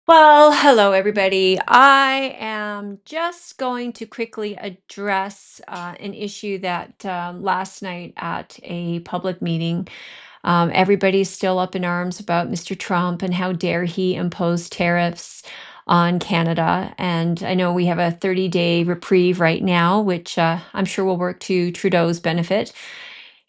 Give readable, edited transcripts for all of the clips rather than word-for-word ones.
Well, hello, everybody. I am just going to quickly address an issue that last night at a public meeting, everybody's still up in arms about Mr. Trump and how dare he impose tariffs on Canada. And I know we have a 30-day reprieve right now, which I'm sure will work to Trudeau's benefit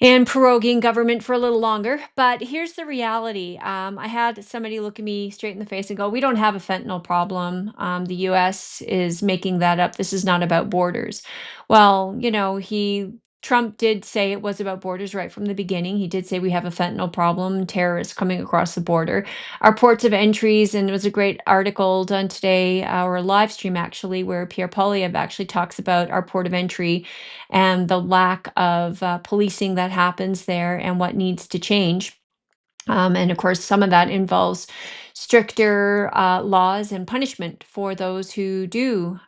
and proroguing government for a little longer. But here's the reality. I had somebody look at me straight in the face and go, "We don't have a fentanyl problem. The US is making that up. This is not about borders." Well, Trump did say it was about borders right from the beginning. He did say we have a fentanyl problem, terrorists coming across the border. Our ports of entries, and it was a great article done today, or a live stream actually, where Pierre Poilievre actually talks about our port of entry and the lack of policing that happens there and what needs to change. And of course, some of that involves stricter laws and punishment for those who do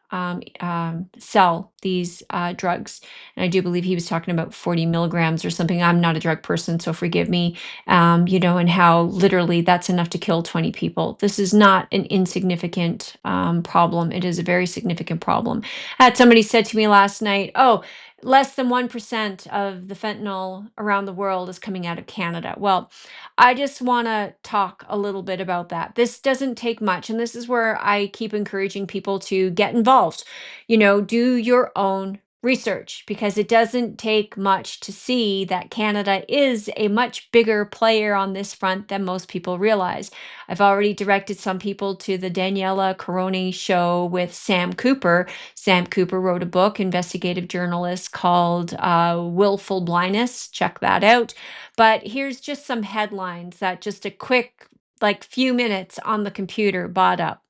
sell these drugs. And I do believe he was talking about 40 milligrams or something. I'm not a drug person, so forgive me. And how literally that's enough to kill 20 people. This is not an insignificant problem. It is a very significant problem. I had somebody said to me last night, "Oh, less than 1% of the fentanyl around the world is coming out of Canada." Well, I just want to talk a little bit about that. This doesn't take much. And this is where I keep encouraging people to get involved. Do your own research because it doesn't take much to see that Canada is a much bigger player on this front than most people realize. I've already directed some people to the Daniela Coroni show with Sam Cooper. Sam Cooper wrote a book, investigative journalist, called Willful Blindness. Check that out. But here's just some headlines that just a quick, like few minutes on the computer bought up.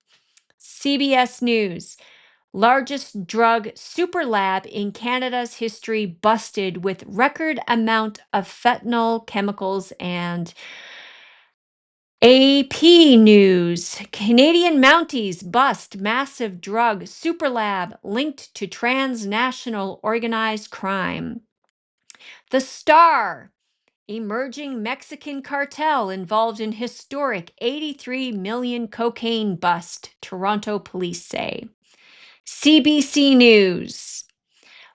CBS News. Largest drug superlab in Canada's history busted with record amount of fentanyl chemicals. And AP News. Canadian Mounties bust massive drug superlab linked to transnational organized crime. The Star. Emerging Mexican cartel involved in historic 83 million cocaine bust, Toronto police say. CBC News.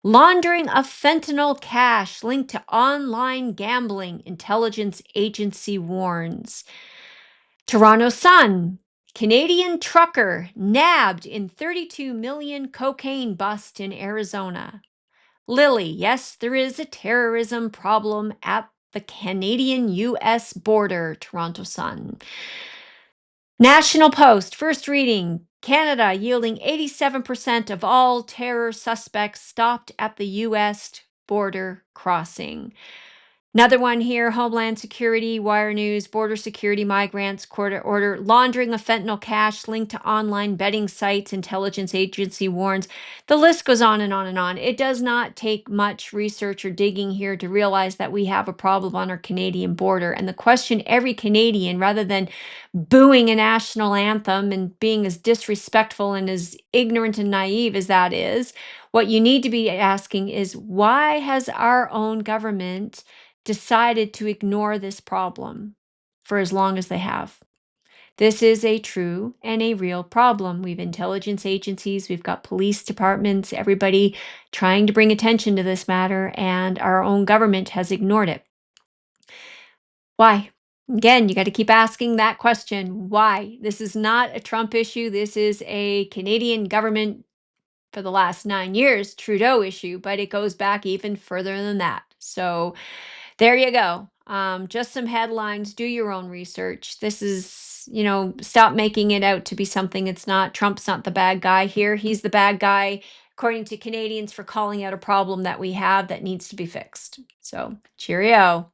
Laundering of fentanyl cash linked to online gambling, intelligence agency warns. Toronto Sun. Canadian trucker nabbed in 32 million cocaine bust in Arizona. Lily, yes, there is a terrorism problem at the Canadian US border, Toronto Sun. National Post, first reading. Canada yielding 87% of all terror suspects stopped at the US border crossing. Another one here, Homeland Security, Wire News, Border Security, Migrants, Court Order, laundering of fentanyl cash linked to online betting sites, intelligence agency warns. The list goes on and on and on. It does not take much research or digging here to realize that we have a problem on our Canadian border. And the question every Canadian, rather than booing a national anthem and being as disrespectful and as ignorant and naive as that is, what you need to be asking is, why has our own government decided to ignore this problem for as long as they have? This is a true and a real problem. We've intelligence agencies, we've got police departments, everybody trying to bring attention to this matter, and our own government has ignored it. Why? Again, you got to keep asking that question. Why? This is not a Trump issue. This is a Canadian government for the last 9 years Trudeau issue, but it goes back even further than that. So there you go. Just some headlines. Do your own research. This is, stop making it out to be something it's not. Trump's not the bad guy here. He's the bad guy, according to Canadians, for calling out a problem that we have that needs to be fixed. So cheerio.